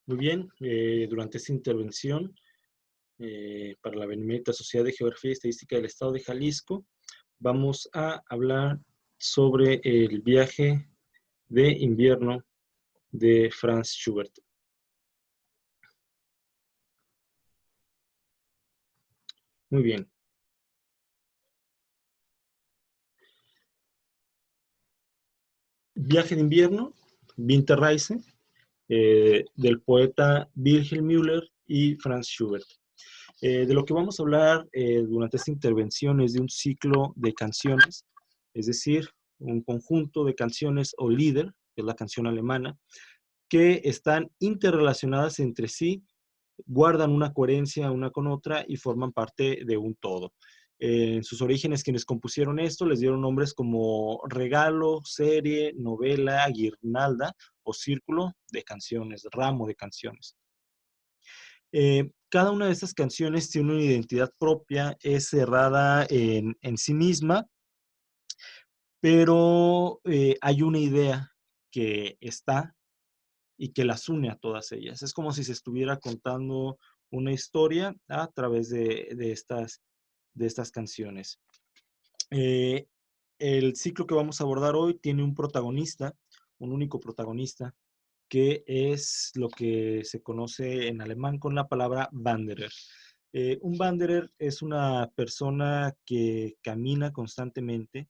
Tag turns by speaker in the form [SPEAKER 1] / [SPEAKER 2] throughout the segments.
[SPEAKER 1] Muy bien, durante esta intervención para la Benemérita Sociedad de Geografía y Estadística del Estado de Jalisco, vamos a hablar sobre el viaje de invierno de Franz Schubert. Muy bien. Viaje de invierno, Winterreise, del poeta Wilhelm Müller y Franz Schubert. De lo que vamos a hablar durante esta intervención es de un ciclo de canciones, es decir, un conjunto de canciones o Lieder, que es la canción alemana, que están interrelacionadas entre sí, guardan una coherencia una con otra y forman parte de un todo. En sus orígenes, quienes compusieron esto les dieron nombres como regalo, serie, novela, guirnalda o círculo de canciones, ramo de canciones. Cada una de estas canciones tiene una identidad propia, es cerrada en sí misma, pero hay una idea que está y que las une a todas ellas. Es como si se estuviera contando una historia a través de estas canciones. Eh, el ciclo que vamos a abordar hoy tiene un protagonista, un único protagonista, que es lo que se conoce en alemán con la palabra Wanderer. Un Wanderer es una persona que camina constantemente,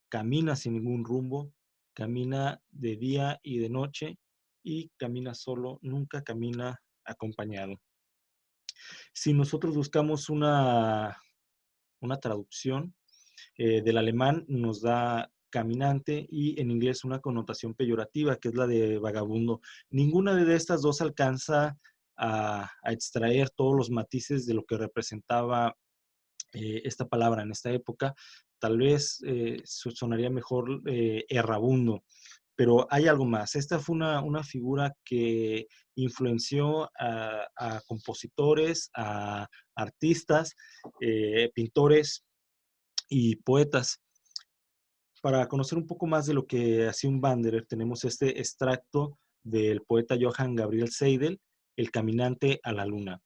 [SPEAKER 1] camina sin ningún rumbo, camina de día y de noche y camina solo, nunca camina acompañado. Si nosotros buscamos una traducción del alemán, nos da caminante y en inglés una connotación peyorativa, que es la de vagabundo. Ninguna de estas dos alcanza a extraer todos los matices de lo que representaba esta palabra en esta época. Tal vez sonaría mejor errabundo, pero hay algo más. Esta fue una figura que influenció a compositores, a artistas, pintores y poetas. Para conocer un poco más de lo que hacía un Wanderer, tenemos este extracto del poeta Johann Gabriel Seidel, El caminante a la luna.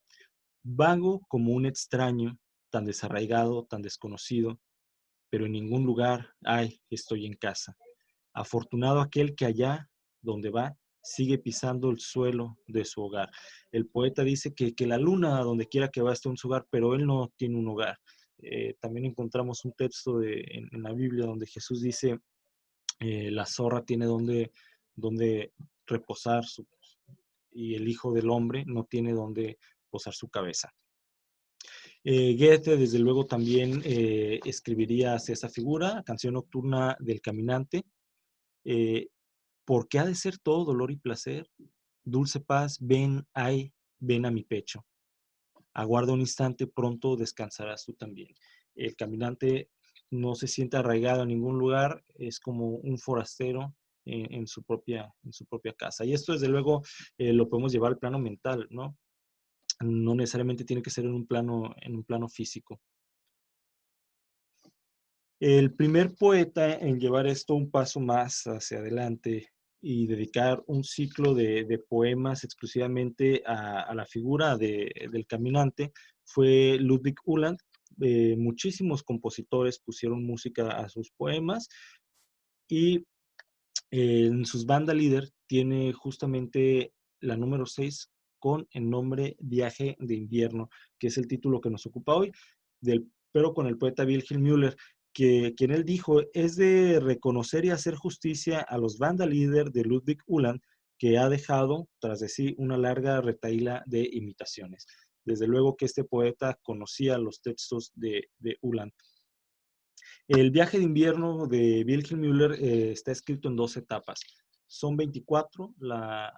[SPEAKER 1] Vago como un extraño, tan desarraigado, tan desconocido, pero en ningún lugar, ay, estoy en casa. Afortunado aquel que allá donde va sigue pisando el suelo de su hogar. El poeta dice que la luna, a donde quiera que va, está en su hogar, pero él no tiene un hogar. También encontramos un texto en la Biblia donde Jesús dice, la zorra tiene donde reposar y el Hijo del Hombre no tiene donde posar su cabeza. Goethe, desde luego, también escribiría hacia esa figura, Canción Nocturna del Caminante. ¿Por qué ha de ser todo dolor y placer? Dulce paz, ven, ay, ven a mi pecho. Aguarda un instante, pronto descansarás tú también. El caminante no se siente arraigado a ningún lugar, es como un forastero en su propia casa. Y esto, desde luego, lo podemos llevar al plano mental, ¿no? No necesariamente tiene que ser en un plano físico. El primer poeta en llevar esto un paso más hacia adelante y dedicar un ciclo de poemas exclusivamente a la figura del caminante fue Ludwig Uhland. Muchísimos compositores pusieron música a sus poemas y en sus bandas líder tiene justamente la número 6 con el nombre Viaje de invierno, que es el título que nos ocupa hoy, pero con el poeta Wilhelm Müller, quien él dijo, es de reconocer y hacer justicia a los banda líder de Ludwig Uhland, que ha dejado tras de sí una larga retahíla de imitaciones. Desde luego que este poeta conocía los textos de Uhland. El viaje de invierno de Wilhelm Müller está escrito en 2 etapas. Son 24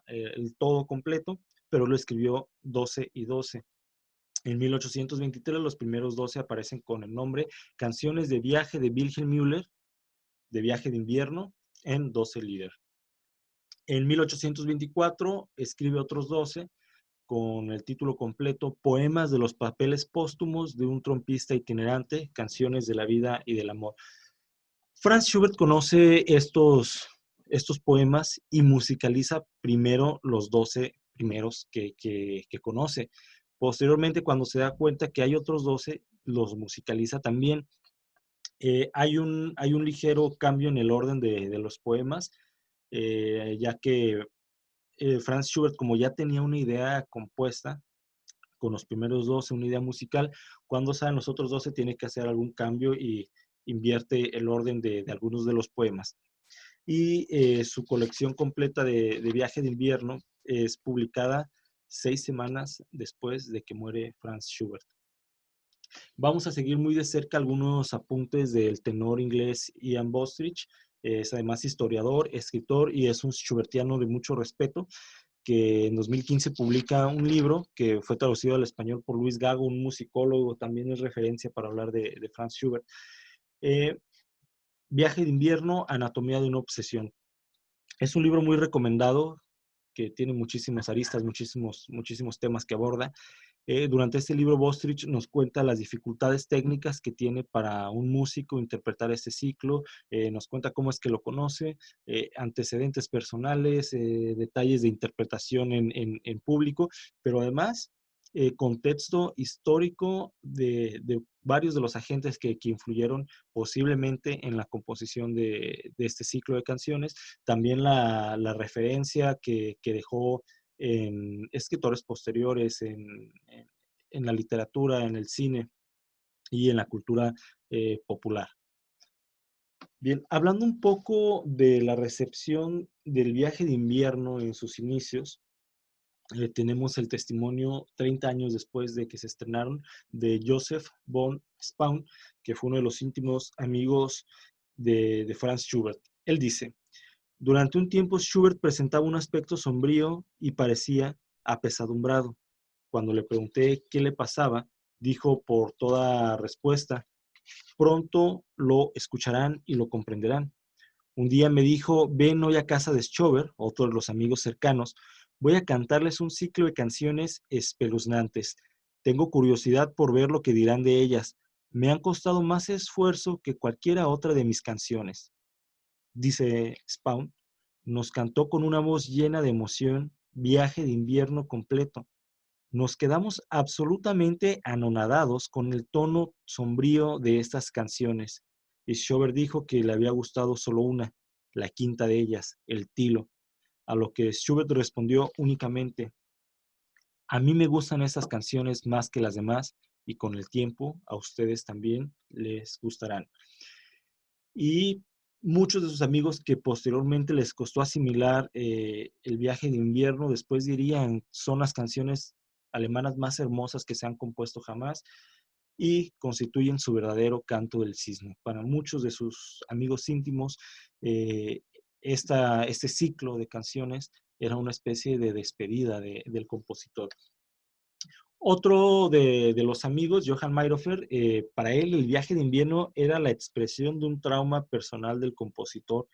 [SPEAKER 1] el todo completo, pero lo escribió 12 y 12. En 1823 los primeros 12 aparecen con el nombre Canciones de viaje de Wilhelm Müller, de viaje de invierno, en 12 Lieder. En 1824 escribe otros 12 con el título completo Poemas de los papeles póstumos de un trompista itinerante, canciones de la vida y del amor. Franz Schubert conoce estos poemas y musicaliza primero los 12 primeros que conoce. Posteriormente, cuando se da cuenta que hay otros 12, los musicaliza también. Hay un ligero cambio en el orden de los poemas, ya que Franz Schubert, como ya tenía una idea compuesta con los primeros 12, una idea musical, cuando salen los otros 12 tiene que hacer algún cambio y invierte el orden de algunos de los poemas. Y su colección completa de Viaje de Invierno es publicada 6 semanas después de que muere Franz Schubert. Vamos a seguir muy de cerca algunos apuntes del tenor inglés Ian Bostridge. Es además historiador, escritor y es un schubertiano de mucho respeto, que en 2015 publica un libro que fue traducido al español por Luis Gago, un musicólogo, también es referencia para hablar de Franz Schubert. Viaje de Invierno, Anatomía de una Obsesión. Es un libro muy recomendado, que tiene muchísimas aristas, muchísimos temas que aborda. Durante este libro, Bostridge nos cuenta las dificultades técnicas que tiene para un músico interpretar este ciclo, nos cuenta cómo es que lo conoce, antecedentes personales, detalles de interpretación en público, pero además contexto histórico de varios de los agentes que influyeron posiblemente en la composición de este ciclo de canciones, también la referencia que dejó en escritores posteriores, en la literatura, en el cine y en la cultura popular. Bien, hablando un poco de la recepción del Viaje de Invierno en sus inicios, tenemos el testimonio 30 años después de que se estrenaron de Joseph von Spaun, que fue uno de los íntimos amigos de Franz Schubert. Él dice: durante un tiempo Schubert presentaba un aspecto sombrío y parecía apesadumbrado. Cuando le pregunté qué le pasaba, dijo por toda respuesta: pronto lo escucharán y lo comprenderán. Un día me dijo: ven hoy a casa de Schubert, otro de los amigos cercanos, voy a cantarles un ciclo de canciones espeluznantes. Tengo curiosidad por ver lo que dirán de ellas. Me han costado más esfuerzo que cualquiera otra de mis canciones. Dice Spaun, nos cantó con una voz llena de emoción, Viaje de Invierno completo. Nos quedamos absolutamente anonadados con el tono sombrío de estas canciones. Y Schubert dijo que le había gustado solo una, la quinta de ellas, el Tilo, a lo que Schubert respondió únicamente: a mí me gustan estas canciones más que las demás y con el tiempo a ustedes también les gustarán. Y muchos de sus amigos que posteriormente les costó asimilar el Viaje de Invierno, después dirían: son las canciones alemanas más hermosas que se han compuesto jamás y constituyen su verdadero canto del cisne. Para muchos de sus amigos íntimos, este ciclo de canciones era una especie de despedida del compositor. Otro de los amigos, Johann Mayrhofer, para él el Viaje de Invierno era la expresión de un trauma personal del compositor.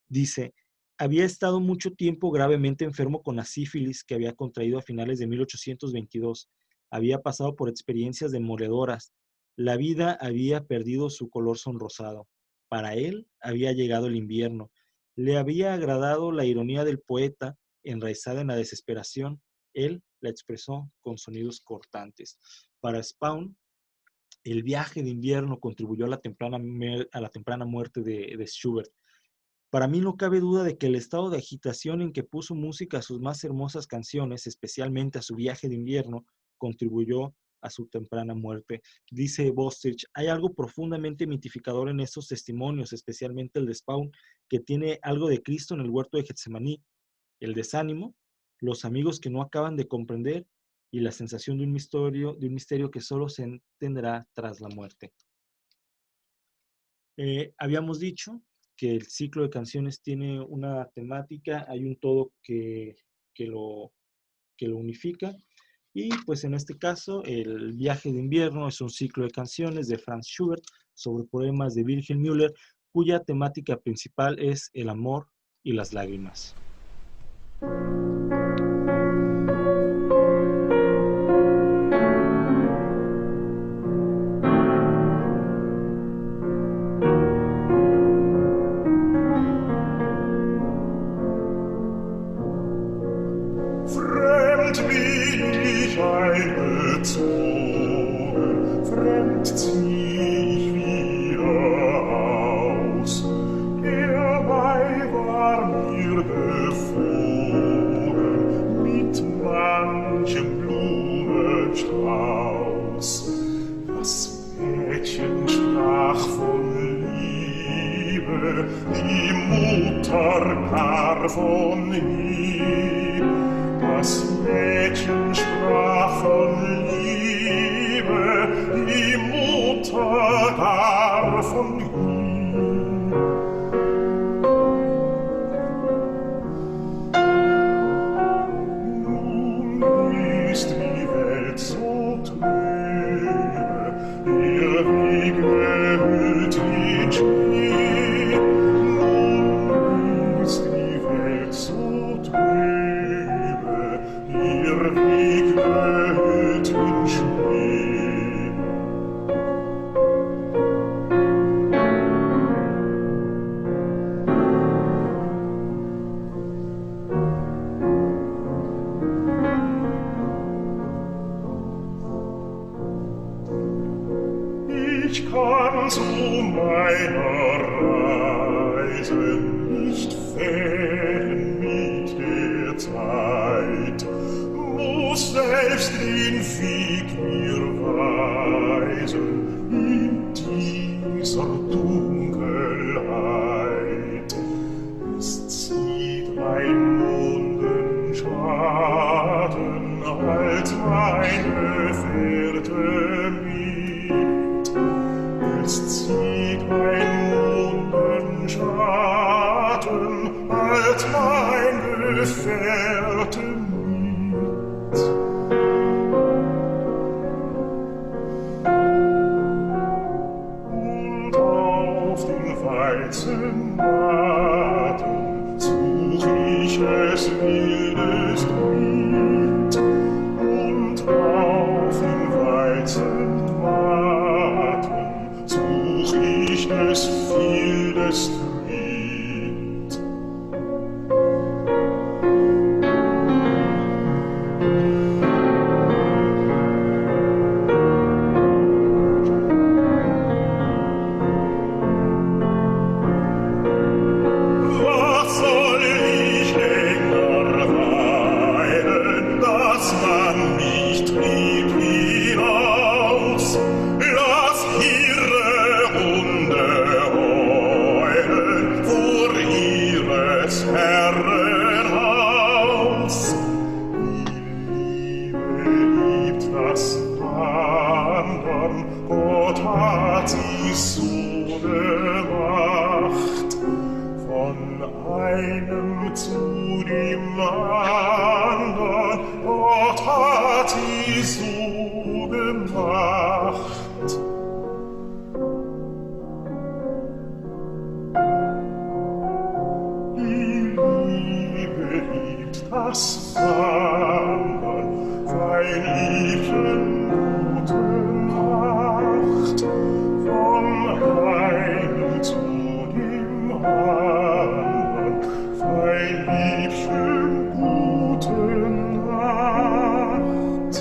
[SPEAKER 1] Dice: había estado mucho tiempo gravemente enfermo con la sífilis que había contraído a finales de 1822. Había pasado por experiencias demoledoras. La vida había perdido su color sonrosado. Para él había llegado el invierno. Le había agradado la ironía del poeta, enraizada en la desesperación. Él la expresó con sonidos cortantes. Para Spaun, el Viaje de Invierno contribuyó a la temprana muerte de Schubert. Para mí no cabe duda de que el estado de agitación en que puso música a sus más hermosas canciones, especialmente a su Viaje de Invierno, contribuyó a su temprana muerte. Dice Bostridge: hay algo profundamente mitificador en estos testimonios, especialmente el de Spaun, que tiene algo de Cristo en el huerto de Getsemaní, el desánimo, los amigos que no acaban de comprender y la sensación de un misterio que solo se entenderá tras la muerte. Habíamos dicho que el ciclo de canciones tiene una temática, hay un todo que lo unifica, y pues en este caso el Viaje de Invierno es un ciclo de canciones de Franz Schubert sobre poemas de Wilhelm Müller, cuya temática principal es el amor y las lágrimas.
[SPEAKER 2] eingezogen, fremd zieh ich wieder aus. Herbei war mir geflogen mit manchem Blumenstrauß. Das Mädchen sprach von Liebe, die Mutter gar von ihm. Das Mädchen sprach von Liebe, die Mutter gar von ihm. Nun ist die Welt so trübe, ihr Weg gehüllt in Schnee. Nun ist die Welt so trübe, ihr Weg gehüllt in Schnee. Ich kann zu meiner Reise nicht fehlen mit der Zeit, muss selbst den Weg mir weisen in dieser Dunkelheit. Es zieht ein Mondenschatten als meine Fährte mit. Es zieht ein Mondenschatten als meine Fährte mit. Und auf den Weizenmaten such ich es wildest mit. Und auf den Weizenmaten such ich es wildest mit. Was soll ich länger weinen, dass man mich trieb hinaus? Lass ihre Hunde heulen vor ihres Herren Haus. Die Liebe liebt das Wandern, Gott hat sie so gemacht. Von einem zu dem anderen, Gott hat sie so gemacht. Die Liebe liebt das Wandern, weil Liebchen gute Nacht. Von einem zu dem anderen, weil Liebchen gute Nacht.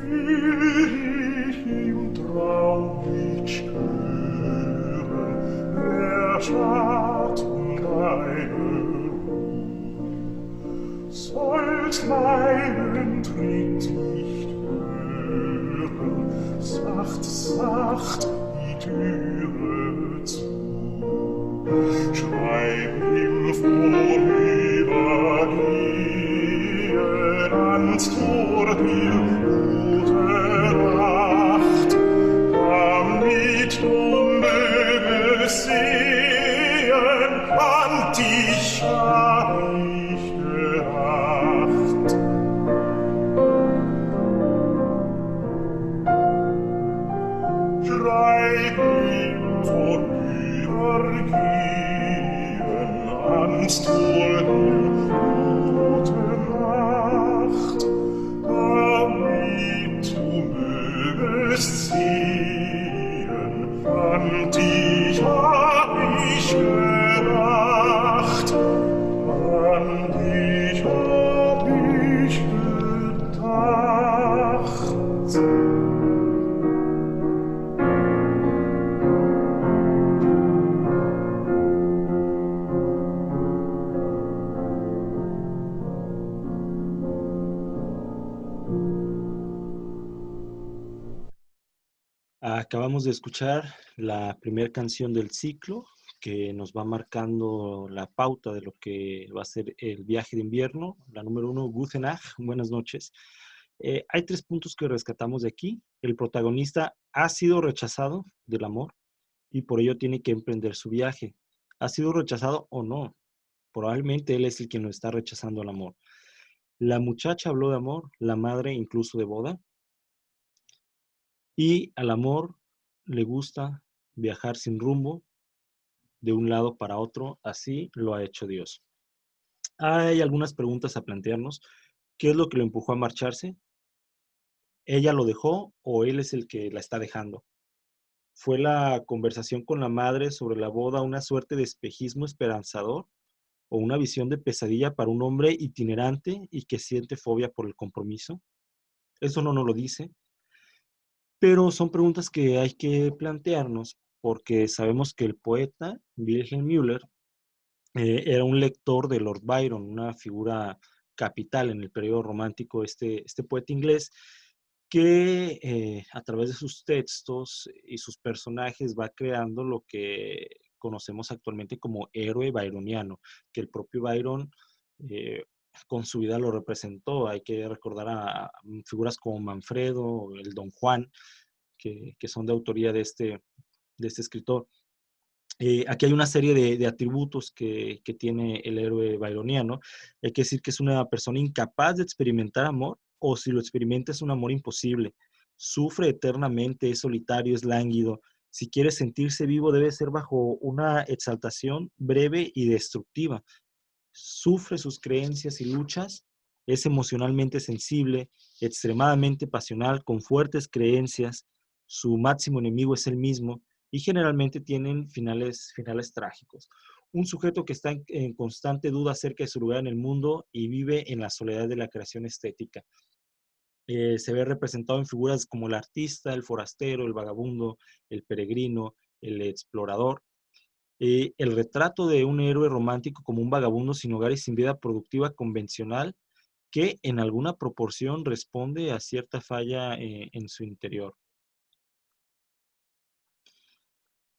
[SPEAKER 2] Will ich im Traum nicht stören, der Schatten deiner Ruhe, sollt meinen Tritt nicht hören, sacht, sacht die Türe zu. Schreib ihm vorübergehen ans Tor dir gute Nacht, damit du mögest sehen, an dich hab ich gedacht. Schreib ihm vorübergehen ans Tor dir gute Nacht,
[SPEAKER 1] Acabamos de escuchar la primera canción del ciclo que nos va marcando la pauta de lo que va a ser el viaje de invierno. La número 1, Gute Nacht, buenas noches. Hay 3 puntos que rescatamos de aquí. El protagonista ha sido rechazado del amor y por ello tiene que emprender su viaje. ¿Ha sido rechazado o no? Probablemente él es el quien lo está rechazando el amor. La muchacha habló de amor, la madre incluso de boda, y al amor le gusta viajar sin rumbo de un lado para otro, así lo ha hecho Dios. Hay algunas preguntas a plantearnos. ¿Qué es lo que lo empujó a marcharse? ¿Ella lo dejó o él es el que la está dejando? ¿Fue la conversación con la madre sobre la boda una suerte de espejismo esperanzador o una visión de pesadilla para un hombre itinerante y que siente fobia por el compromiso? Eso no nos lo dice, pero son preguntas que hay que plantearnos porque sabemos que el poeta Wilhelm Müller era un lector de Lord Byron, una figura capital en el periodo romántico, este poeta inglés, que a través de sus textos y sus personajes va creando lo que conocemos actualmente como héroe byroniano, que el propio Byron eh, con su vida lo representó. Hay que recordar a figuras como Manfredo, el Don Juan, que son de autoría de este escritor. Aquí hay una serie de atributos que tiene el héroe byroniano. Hay que decir que es una persona incapaz de experimentar amor, o si lo experimenta es un amor imposible. Sufre eternamente, es solitario, es lánguido. Si quiere sentirse vivo debe ser bajo una exaltación breve y destructiva. Sufre sus creencias y luchas, es emocionalmente sensible, extremadamente pasional, con fuertes creencias. Su máximo enemigo es él mismo y generalmente tienen finales trágicos. Un sujeto que está en constante duda acerca de su lugar en el mundo y vive en la soledad de la creación estética. Se ve representado en figuras como el artista, el forastero, el vagabundo, el peregrino, el explorador. El retrato de un héroe romántico como un vagabundo sin hogar y sin vida productiva convencional que en alguna proporción responde a cierta falla en su interior.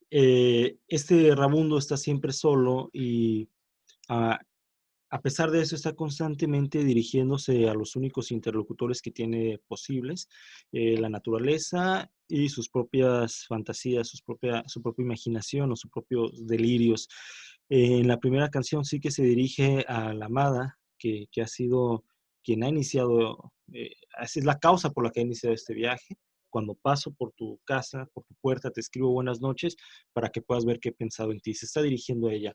[SPEAKER 1] Este vagabundo está siempre solo y a, a pesar de eso está constantemente dirigiéndose a los únicos interlocutores que tiene posibles, la naturaleza y sus propias fantasías, su propia imaginación o sus propios delirios. En la primera canción sí que se dirige a la amada, que ha sido quien ha iniciado, es la causa por la que ha iniciado este viaje. Cuando paso por tu casa, por tu puerta, te escribo buenas noches para que puedas ver que he pensado en ti. Se está dirigiendo a ella.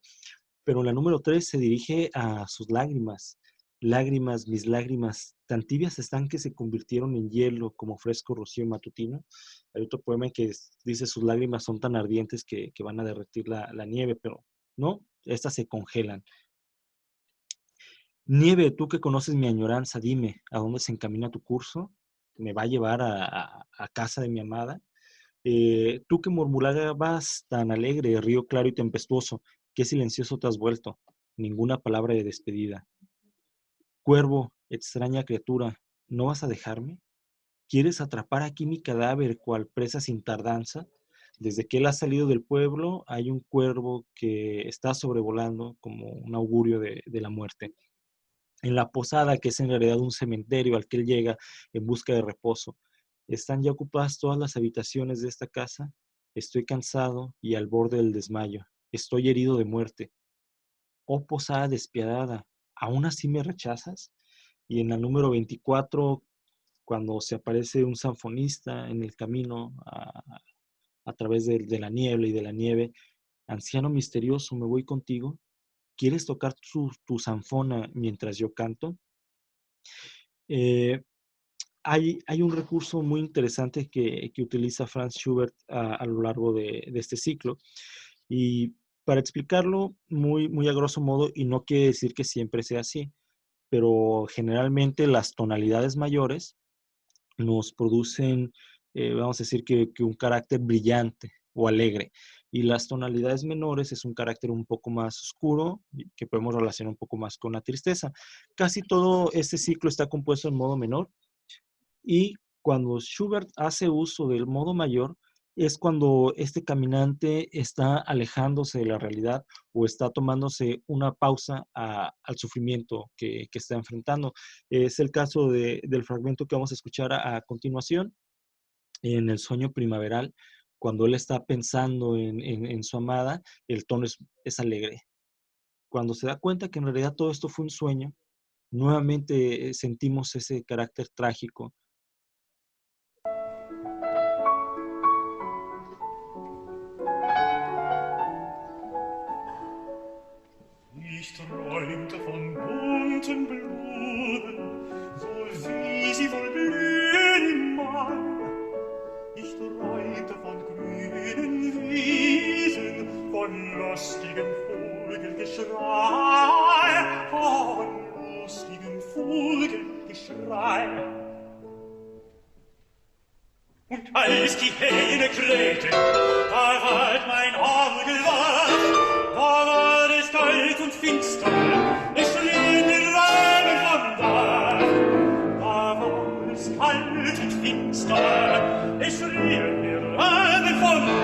[SPEAKER 1] Pero la número 3 se dirige a sus lágrimas. Lágrimas, mis lágrimas, tan tibias están que se convirtieron en hielo como fresco rocío matutino. Hay otro poema que dice sus lágrimas son tan ardientes que van a derretir la nieve, pero no, estas se congelan. Nieve, tú que conoces mi añoranza, dime, ¿a dónde se encamina tu curso? ¿Me va a llevar a casa de mi amada? Tú que murmurabas tan alegre, río claro y tempestuoso, qué silencioso te has vuelto, ninguna palabra de despedida. Cuervo, extraña criatura, ¿no vas a dejarme? ¿Quieres atrapar aquí mi cadáver cual presa sin tardanza? Desde que él ha salido del pueblo, hay un cuervo que está sobrevolando como un augurio de la muerte. En la posada, que es en realidad un cementerio al que él llega en busca de reposo. ¿Están ya ocupadas todas las habitaciones de esta casa? Estoy cansado y al borde del desmayo. Estoy herido de muerte. Oh posada despiadada, ¿aún así me rechazas? Y en la número 24, cuando se aparece un sanfonista en el camino a través de la niebla y de la nieve, anciano misterioso, me voy contigo. ¿Quieres tocar tu sanfona mientras yo canto? Eh, hay un recurso muy interesante que utiliza Franz Schubert a lo largo de este ciclo. Y para explicarlo muy a grosso modo, y no quiere decir que siempre sea así, pero generalmente las tonalidades mayores nos producen, vamos a decir, que un carácter brillante o alegre. Y las tonalidades menores es un carácter un poco más oscuro, que podemos relacionar un poco más con la tristeza. Casi todo este ciclo está compuesto en modo menor, y cuando Schubert hace uso del modo mayor, es cuando este caminante está alejándose de la realidad o está tomándose una pausa al sufrimiento que está enfrentando. Es el caso del fragmento que vamos a escuchar a continuación, en el sueño primaveral, cuando él está pensando en su amada, el tono es alegre. Cuando se da cuenta que en realidad todo esto fue un sueño, nuevamente sentimos ese carácter trágico.
[SPEAKER 2] Ich träumte von bunten Blumen, so wie sie wohl blühen im Mai. Ich träumte von grünen Wiesen, von lustigem Vogelgeschrei, von lustigem Vogelgeschrei. Und als die Hähne krähten, da ward mein Auge wach, da war es kalt und finster, es schrien die Raben von da. Da war es kalt und finster, es schrien die Raben von da.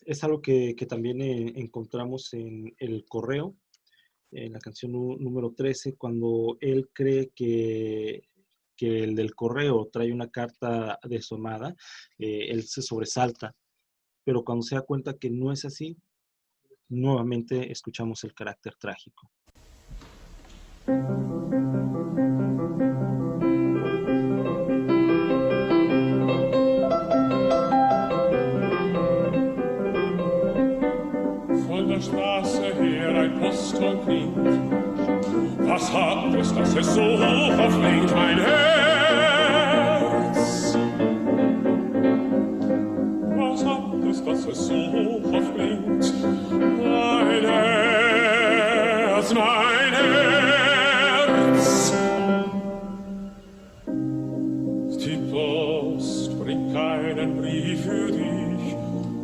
[SPEAKER 1] Es algo que también encontramos en El Correo, en la canción número 13, cuando él cree que el del correo trae una carta de su amada, él se sobresalta, pero cuando se da cuenta que no es así, nuevamente escuchamos el carácter trágico.
[SPEAKER 2] Von der Straße her ein Postkorn klingt. Was hat es, dass es so hoch aufblinkt, mein Herz? Was hat es, dass es so hoch aufblinkt, mein Herz, mein Herz? Die Post bringt keinen Brief für dich,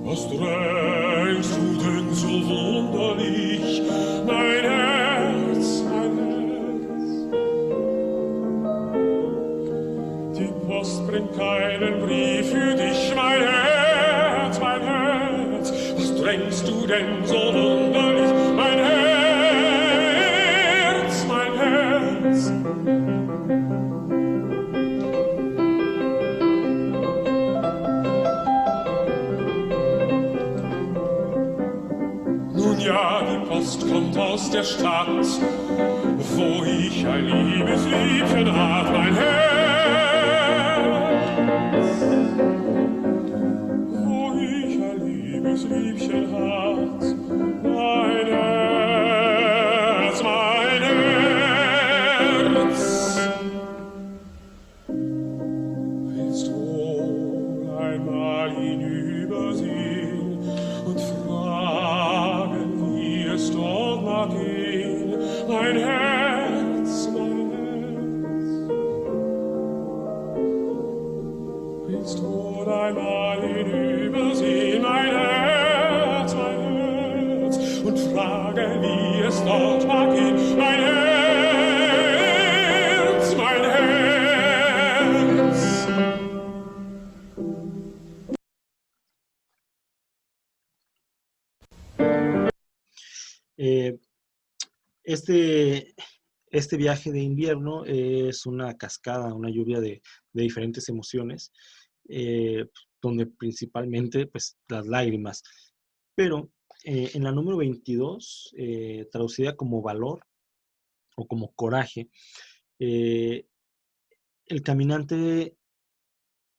[SPEAKER 2] was drängst du denn so wunderlich, mein Herz, mein Herz? Die Post bringt keinen Brief für dich, mein Herz, mein Herz. Was drängst du denn so wunderlich, mein Herz, mein Herz? Ja, die Post kommt aus der Stadt, wo ich ein liebes Liebchen hab, mein Herz. Wo ich ein liebes Liebchen hab, mein Herz, mein Herz. Willst du einmal hinübersehen und fragen, dort mag gehen, mein Herz, dort mag ihn, mein Herz, mein Herz.
[SPEAKER 1] Eh, este, este viaje de invierno es una cascada, una lluvia de diferentes emociones, donde principalmente pues, las lágrimas. Pero en la número 22, traducida como valor o como coraje, eh, el caminante,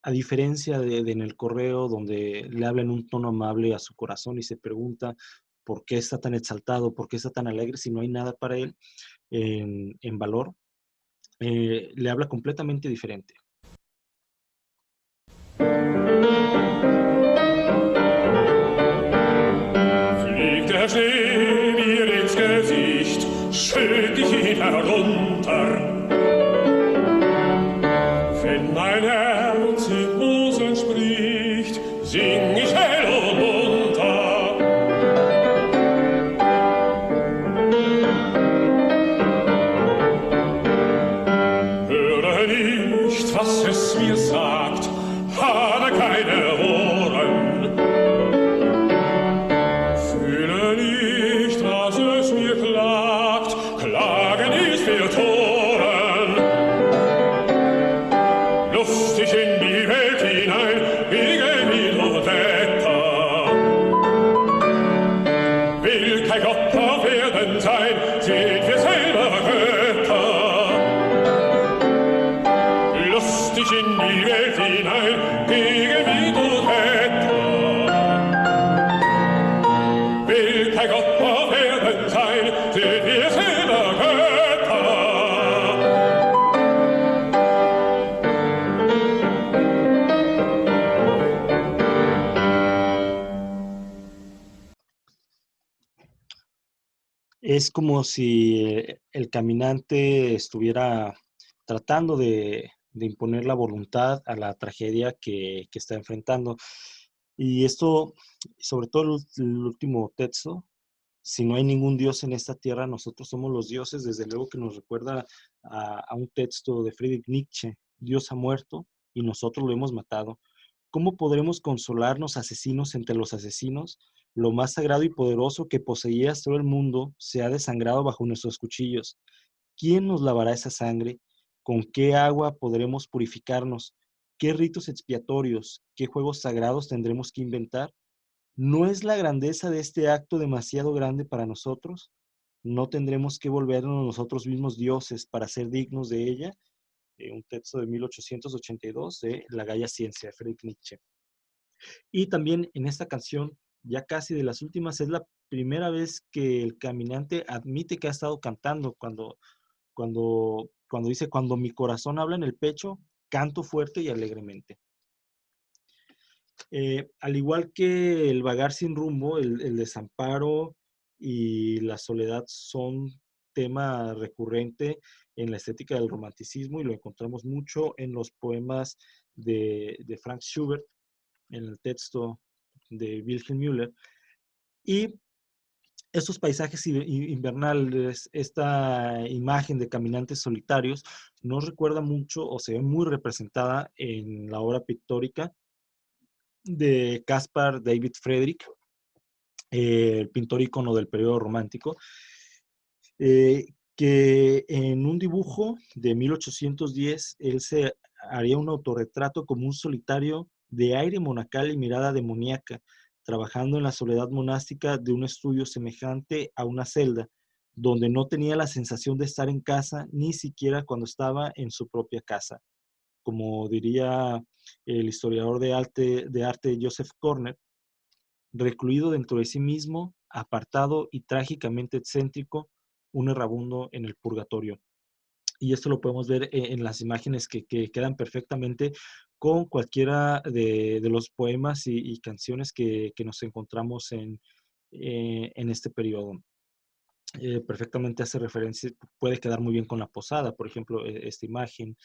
[SPEAKER 1] a diferencia de en el correo, donde le habla en un tono amable a su corazón y se pregunta por qué está tan exaltado, por qué está tan alegre si no hay nada para él en valor, le habla completamente diferente.
[SPEAKER 2] Fliegt der Schnee mir ins Gesicht, schütt ich ihn herunter. Wenn mein Herz in Rosen spricht, sing ich hell und munter. Höre nicht, was es mir sagt, habe keine Ohren. Fühle nicht, was es mir klagt, Klagen ist für Toren. Lustig in die Welt hinein, gegen Wind und Wetter. Will kein Gott auf Erden sein, sind wir selber Götter. Lustig in die Welt hinein, gegen Wind und Wetter. Will kein Gott auf Erden sein, sind wir selber Götter.
[SPEAKER 1] Es como si el caminante estuviera tratando de imponer la voluntad a la tragedia que está enfrentando. Y esto, sobre todo el último texto, si no hay ningún Dios en esta tierra, nosotros somos los dioses, desde luego que nos recuerda a un texto de Friedrich Nietzsche: Dios ha muerto y nosotros lo hemos matado. ¿Cómo podremos consolarnos, asesinos entre los asesinos? Lo más sagrado y poderoso que poseías todo el mundo se ha desangrado bajo nuestros cuchillos. ¿Quién nos lavará esa sangre? ¿Con qué agua podremos purificarnos? ¿Qué ritos expiatorios, qué juegos sagrados tendremos que inventar? ¿No es la grandeza de este acto demasiado grande para nosotros? ¿No tendremos que volvernos nosotros mismos dioses para ser dignos de ella? Un texto de 1882 de La Gaia Ciencia, de Friedrich Nietzsche. Y también en esta canción, ya casi de las últimas, es la primera vez que el caminante admite que ha estado cantando cuando dice: cuando mi corazón habla en el pecho, canto fuerte y alegremente. Al igual que el vagar sin rumbo, el desamparo y la soledad son tema recurrente en la estética del romanticismo, y lo encontramos mucho en los poemas de Franz Schubert, en el texto de Wilhelm Müller. Y estos paisajes invernales, esta imagen de caminantes solitarios, nos recuerda mucho, o se ve muy representada en la obra pictórica de Caspar David Friedrich, el pintor ícono del periodo romántico, que en un dibujo de 1810 él se haría un autorretrato como un solitario de aire monacal y mirada demoníaca, trabajando en la soledad monástica de un estudio semejante a una celda, donde no tenía la sensación de estar en casa, ni siquiera cuando estaba en su propia casa. Como diría el historiador de arte Joseph Corner, recluido dentro de sí mismo, apartado y trágicamente excéntrico, un errabundo en el purgatorio. Y esto lo podemos ver en las imágenes que quedan perfectamente con cualquiera de los poemas y canciones que nos encontramos en este periodo. Perfectamente hace referencia, puede quedar muy bien con la posada, por ejemplo, esta imagen,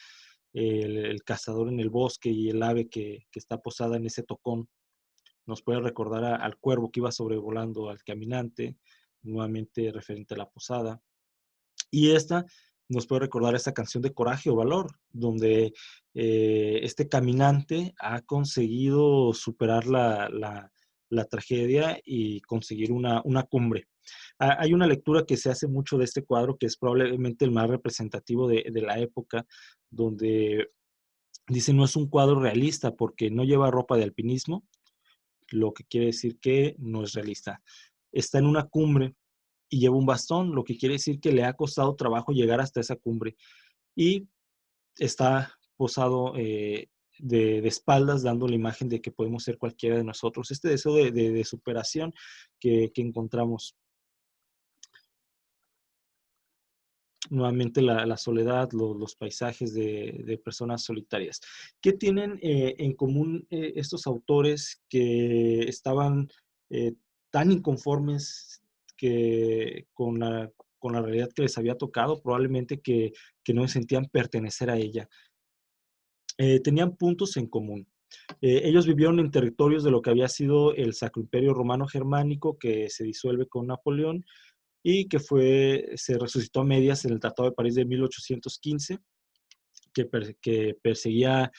[SPEAKER 1] el cazador en el bosque y el ave que está posada en ese tocón, nos puede recordar al cuervo que iba sobrevolando al caminante, nuevamente referente a la posada. Y esta nos puede recordar esta canción de Coraje o Valor, donde este caminante ha conseguido superar la tragedia y conseguir una cumbre. Hay una lectura que se hace mucho de este cuadro, que es probablemente el más representativo de la época, donde dice no es un cuadro realista porque no lleva ropa de alpinismo, lo que quiere decir que no es realista. Está en una cumbre y lleva un bastón, lo que quiere decir que le ha costado trabajo llegar hasta esa cumbre. Y está posado de espaldas, dando la imagen de que podemos ser cualquiera de nosotros. Este deseo de superación que encontramos. Nuevamente la soledad, los paisajes de personas solitarias. ¿Qué tienen en común estos autores que estaban tan inconformes con la realidad que les había tocado? Probablemente que no se sentían pertenecer a ella. Tenían puntos en común. Ellos vivieron en territorios de lo que había sido el Sacro Imperio Romano Germánico, que se disuelve con Napoleón, y que se resucitó a medias en el Tratado de París de 1815, que perseguía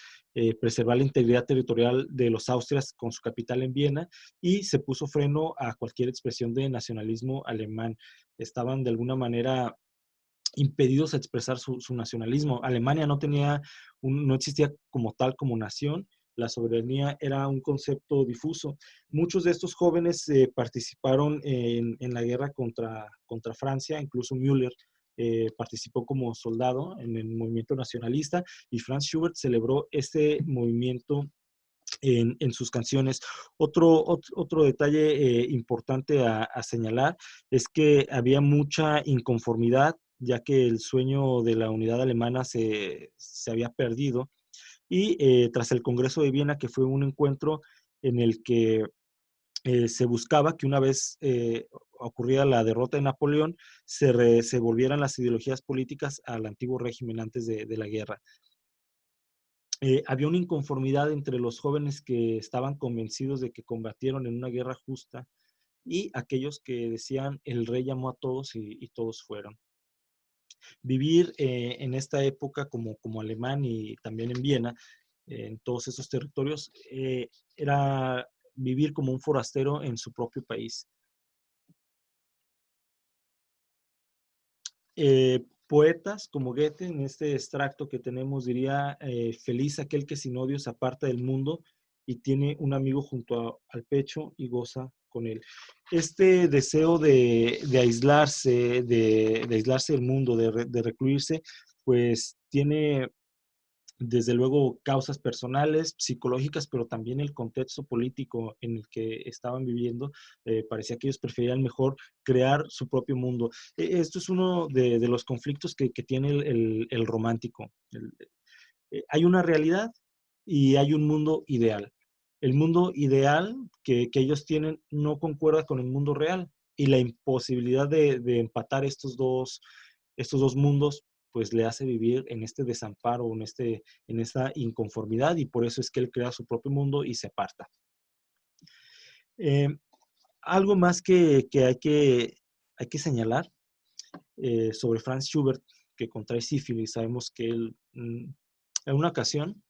[SPEAKER 1] preservar la integridad territorial de los Austrias con su capital en Viena, y se puso freno a cualquier expresión de nacionalismo alemán. Estaban de alguna manera impedidos a expresar su nacionalismo. Alemania no existía como tal como nación. La soberanía era un concepto difuso. Muchos de estos jóvenes participaron en la guerra contra Francia, incluso Müller participó como soldado en el movimiento nacionalista, y Franz Schubert celebró este movimiento en sus canciones. Otro detalle importante a señalar es que había mucha inconformidad, ya que el sueño de la unidad alemana se había perdido, y tras el Congreso de Viena, que fue un encuentro en el que se buscaba que una vez ocurrida la derrota de Napoleón, se volvieran las ideologías políticas al antiguo régimen antes de la guerra. Había una inconformidad entre los jóvenes que estaban convencidos de que combatieron en una guerra justa y aquellos que decían el rey llamó a todos y todos fueron. Vivir en esta época como alemán y también en Viena, en todos esos territorios, era vivir como un forastero en su propio país. Poetas como Goethe, en este extracto que tenemos, diría, feliz aquel que sin odio se aparta del mundo y tiene un amigo al pecho y goza con él. Este deseo de aislarse, de aislarse del mundo, de recluirse, pues tiene desde luego causas personales, psicológicas, pero también el contexto político en el que estaban viviendo. Parecía que ellos preferían mejor crear su propio mundo. Esto es uno de los conflictos que tiene el romántico. Hay una realidad y hay un mundo ideal. El mundo ideal que ellos tienen no concuerda con el mundo real, y la imposibilidad de empatar estos dos mundos pues le hace vivir en este desamparo, en esta inconformidad, y por eso es que él crea su propio mundo y se aparta. Algo más que hay que señalar sobre Franz Schubert, que contrae sífilis. Sabemos que él, en una ocasión,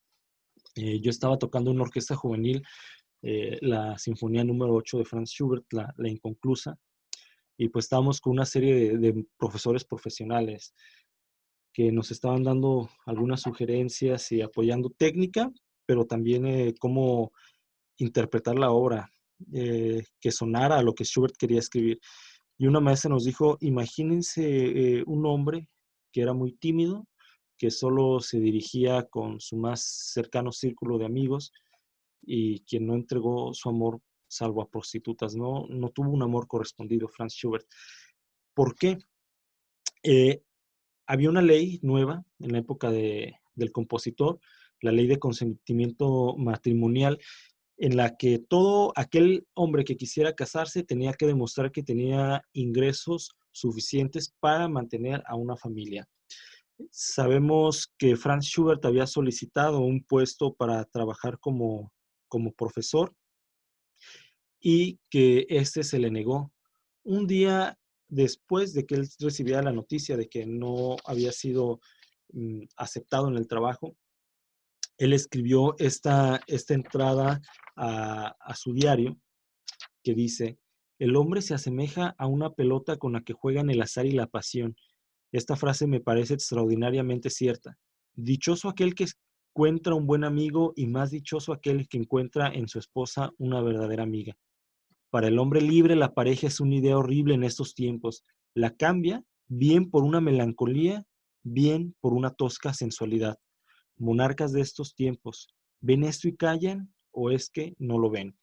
[SPEAKER 1] yo estaba tocando en una orquesta juvenil la Sinfonía número 8 de Franz Schubert, la inconclusa, y pues estábamos con una serie de profesores profesionales que nos estaban dando algunas sugerencias y apoyando técnica, pero también cómo interpretar la obra, que sonara a lo que Schubert quería escribir. Y una maestra nos dijo, imagínense un hombre que era muy tímido, que solo se dirigía con su más cercano círculo de amigos, y quien no entregó su amor salvo a prostitutas. No tuvo un amor correspondido, Franz Schubert. ¿Por qué? Había una ley nueva en la época del compositor, la ley de consentimiento matrimonial, en la que todo aquel hombre que quisiera casarse tenía que demostrar que tenía ingresos suficientes para mantener a una familia. Sabemos que Franz Schubert había solicitado un puesto para trabajar como profesor, y que este se le negó. Un día después de que él recibiera la noticia de que no había sido aceptado en el trabajo, él escribió esta entrada a su diario que dice: el hombre se asemeja a una pelota con la que juegan el azar y la pasión. Esta frase me parece extraordinariamente cierta. Dichoso aquel que encuentra un buen amigo y más dichoso aquel que encuentra en su esposa una verdadera amiga. Para el hombre libre la pareja es una idea horrible en estos tiempos. La cambia bien por una melancolía, bien por una tosca sensualidad. Monarcas de estos tiempos, ¿ven esto y callan o es que no lo ven?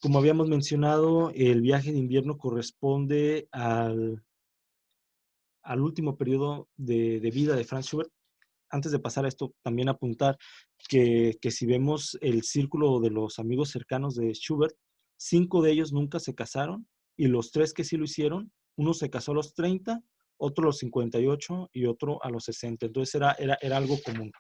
[SPEAKER 1] Como habíamos mencionado, el viaje de invierno corresponde al último periodo de vida de Franz Schubert. Antes de pasar a esto, también apuntar que si vemos el círculo de los amigos cercanos de Schubert, 5 de ellos nunca se casaron y los 3 que sí lo hicieron, uno se casó a los 30, otro a los 58 y otro a los 60. Entonces era algo común.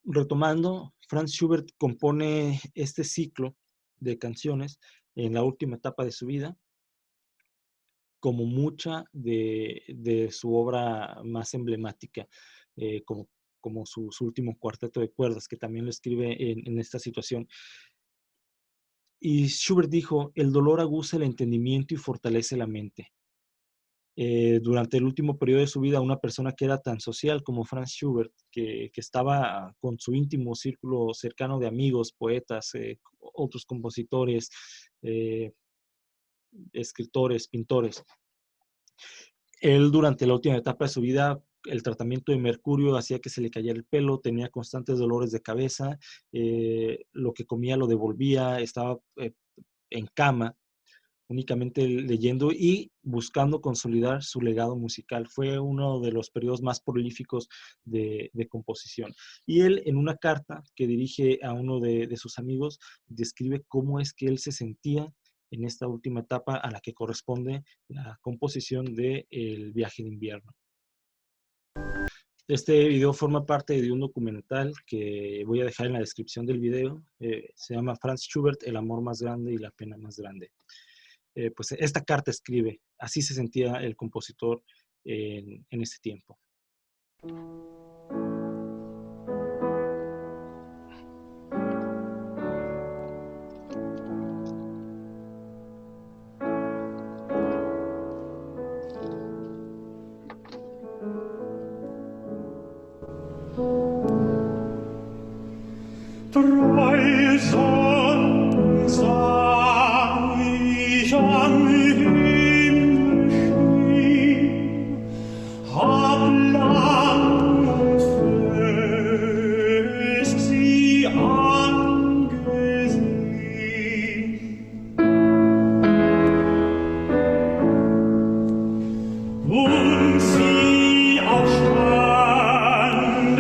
[SPEAKER 1] Retomando, Franz Schubert compone este ciclo de canciones en la última etapa de su vida, como mucha de su obra más emblemática, como su último cuarteto de cuerdas, que también lo escribe en esta situación. Y Schubert dijo: el dolor aguza el entendimiento y fortalece la mente. Durante el último periodo de su vida, una persona que era tan social como Franz Schubert, que estaba con su íntimo círculo cercano de amigos, poetas, otros compositores, escritores, pintores. Él, durante la última etapa de su vida, el tratamiento de mercurio hacía que se le cayera el pelo, tenía constantes dolores de cabeza, lo que comía lo devolvía, estaba en cama, únicamente leyendo y buscando consolidar su legado musical. Fue uno de los periodos más prolíficos de composición. Y él, en una carta que dirige a uno de sus amigos, describe cómo es que él se sentía en esta última etapa a la que corresponde la composición de El viaje de invierno. Este video forma parte de un documental que voy a dejar en la descripción del video. Se llama Franz Schubert, El amor más grande y la pena más grande. Pues esta carta escribe: así se sentía el compositor en ese tiempo.
[SPEAKER 2] Treue Sonnen sah ich am Himmel stehen, hab lang und fest sie angesehen. Und sie auch standen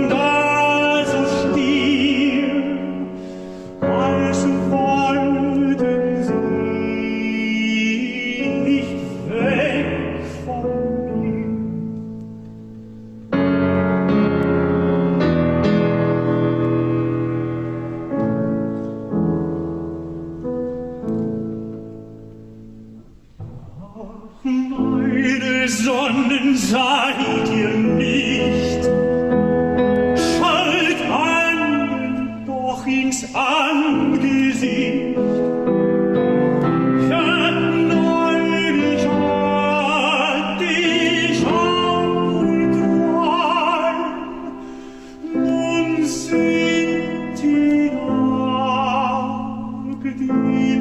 [SPEAKER 2] da so still, als wollten sie nicht weg von mir. Ach, meine Sonnen seid ihr nicht, schaut an, doch ins Angesicht. Ja, neulich hat ich auch geträumt, nun sind die Tag, die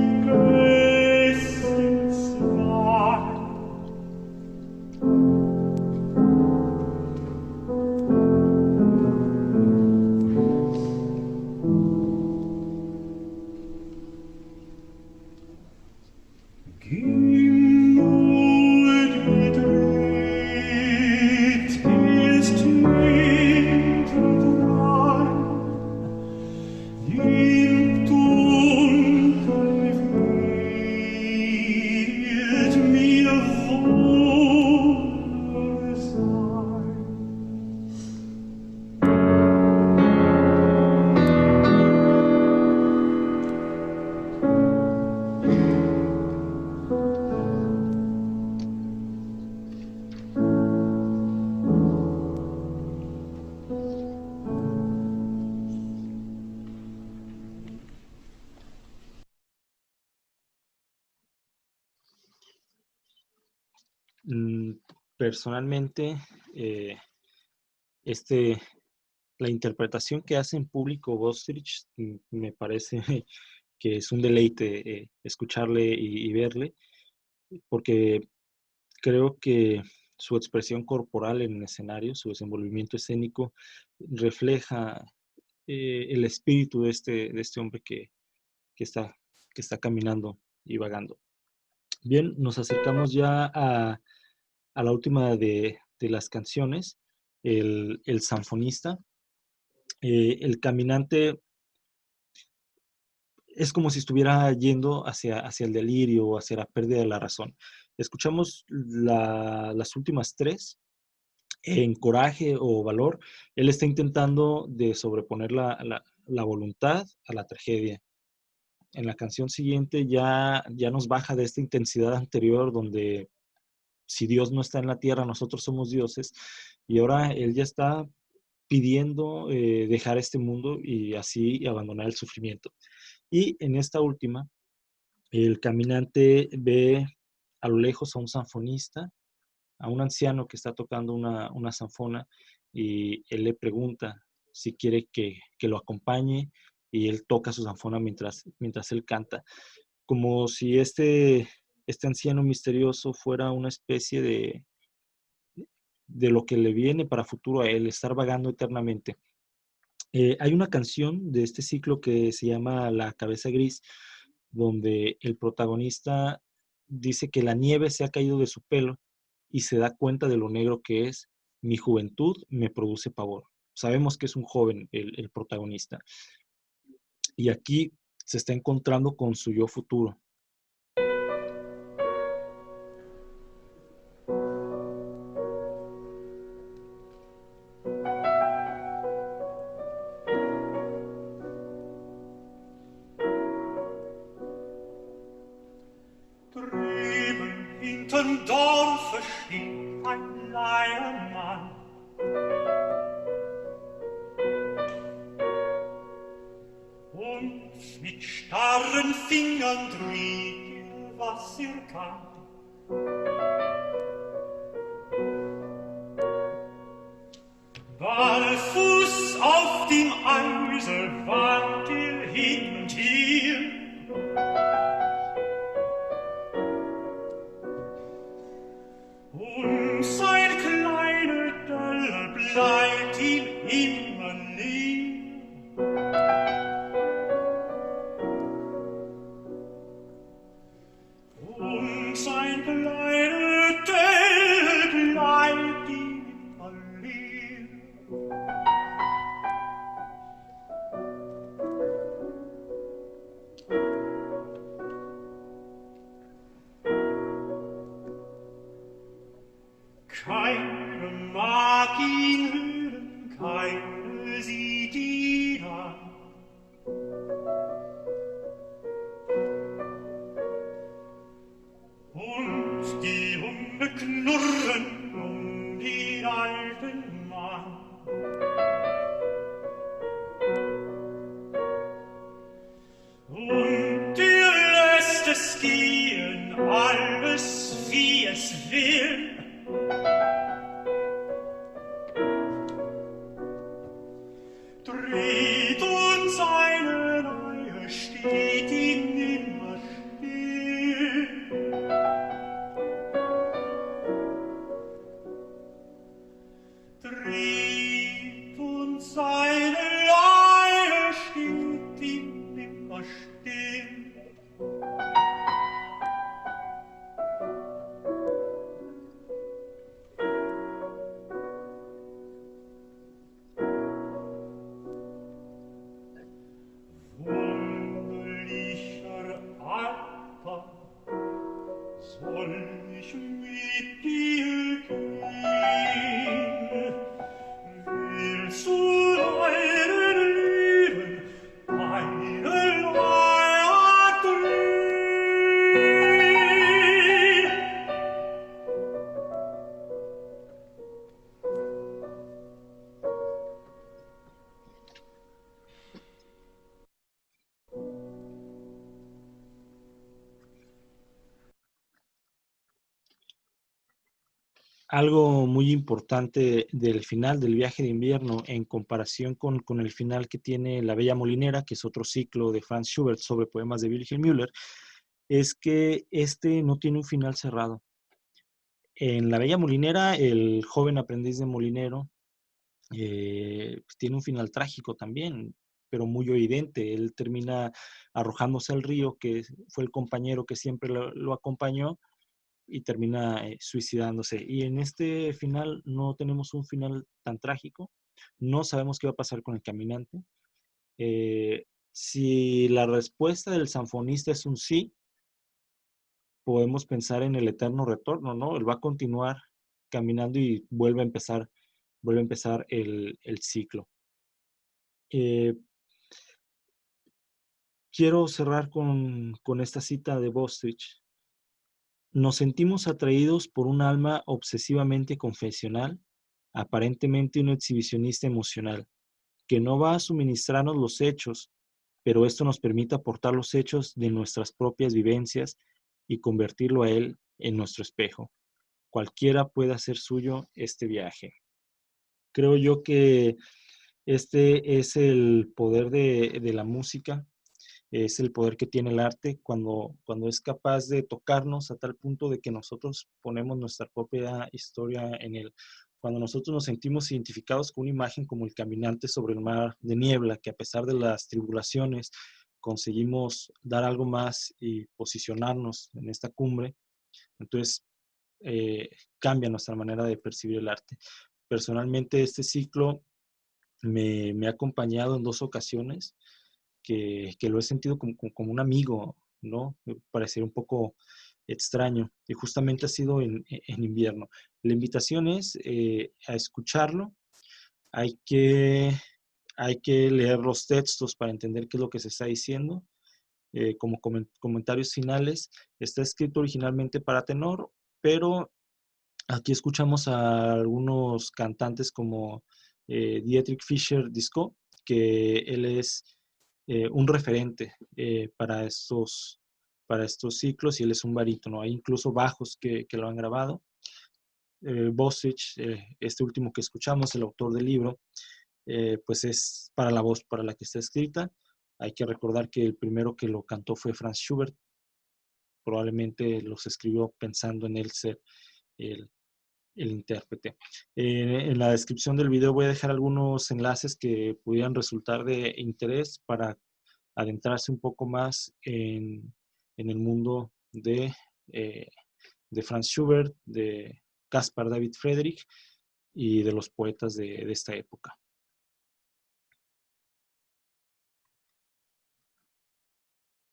[SPEAKER 2] besten zwei.
[SPEAKER 1] Mm, Personalmente, eh, este, la interpretación que hace en público Bostrich me parece que es un deleite escucharle y verle, porque creo que su expresión corporal en el escenario, su desenvolvimiento escénico, refleja el espíritu de este hombre que, está, que está caminando y vagando. Bien, nos acercamos ya a la última de las canciones, el sanfonista. El caminante es como si estuviera yendo hacia el delirio o hacia la pérdida de la razón. Escuchamos las últimas tres. En coraje o valor, él está intentando de sobreponer la voluntad a la tragedia. En la canción siguiente ya nos baja de esta intensidad anterior donde si Dios no está en la tierra, nosotros somos dioses, y ahora él ya está pidiendo dejar este mundo y así abandonar el sufrimiento. Y en esta última, el caminante ve a lo lejos a un sanfonista, a un anciano que está tocando una sanfona, y él le pregunta si quiere que lo acompañe, y él toca su sanfona mientras él canta, como si este anciano misterioso fuera una especie de lo que le viene para futuro a él, estar vagando eternamente. Hay una canción de este ciclo que se llama La cabeza gris, donde el protagonista dice que la nieve se ha caído de su pelo y se da cuenta de lo negro que es. Mi juventud me produce pavor. Sabemos que es un joven el protagonista. Y aquí se está encontrando con su yo futuro.
[SPEAKER 2] Drüben hinterm Dorfe steht ein Leiermann. Und mit starren Fingern dreht was kann. Barfuß auf dem Eise wandt hin und her. Und sein kleiner Döller bleibt ihm immer näher. Und sein kleiner Döller bleibt ihm immer näher. Keine mag ihn hören, keine sieht ihn an. Und die Hunde knurren um den alten Mann. Und er lässt es gehen, alles wie es will. Dreht und seine Reihe steht ihm immer still. Dreht und seine Reihe steht ihm immer still. Wunderlicher Alter, soll ich mit dir gehen? Willst du deinen Leben, deine Leier drehen?
[SPEAKER 1] Algo muy importante del final del Viaje de Invierno en comparación con el final que tiene La Bella Molinera, que es otro ciclo de Franz Schubert sobre poemas de Wilhelm Müller, es que este no tiene un final cerrado. En La Bella Molinera, el joven aprendiz de molinero pues tiene un final trágico también, pero muy evidente. Él termina arrojándose al río, que fue el compañero que siempre lo acompañó, y termina suicidándose. Y en este final no tenemos un final tan trágico. No sabemos qué va a pasar con el caminante. Si la respuesta del sanfonista es un sí, podemos pensar en el eterno retorno, ¿no? Él va a continuar caminando y vuelve a empezar el ciclo. Quiero cerrar con esta cita de Bostwich. Nos sentimos atraídos por un alma obsesivamente confesional, aparentemente un exhibicionista emocional, que no va a suministrarnos los hechos, pero esto nos permite aportar los hechos de nuestras propias vivencias y convertirlo a él en nuestro espejo. Cualquiera puede hacer suyo este viaje. Creo yo que este es el poder de la música, es el poder que tiene el arte cuando es capaz de tocarnos a tal punto de que nosotros ponemos nuestra propia historia en él. Cuando nosotros nos sentimos identificados con una imagen como el caminante sobre el mar de niebla, que a pesar de las tribulaciones conseguimos dar algo más y posicionarnos en esta cumbre, entonces eh, cambia nuestra manera de percibir el arte. Personalmente, este ciclo me ha acompañado en 2 ocasiones que lo he sentido como un amigo, ¿no? Me parece un poco extraño y justamente ha sido en invierno. La invitación es a escucharlo, hay que, hay que leer los textos para entender qué es lo que se está diciendo. Como comentarios finales, está escrito originalmente para tenor, pero aquí escuchamos a algunos cantantes como Dietrich Fischer-Dieskau, que él es un referente para estos ciclos y él es un barítono. Hay incluso bajos que lo han grabado. Bostwich, este último que escuchamos, el autor del libro, pues es para la voz para la que está escrita. Hay que recordar que el primero que lo cantó fue Franz Schubert. Probablemente los escribió pensando en él ser el, el intérprete. En la descripción del video voy a dejar algunos enlaces que pudieran resultar de interés para adentrarse un poco más en el mundo eh, de Franz Schubert, de Caspar David Friedrich y de los poetas de esta época.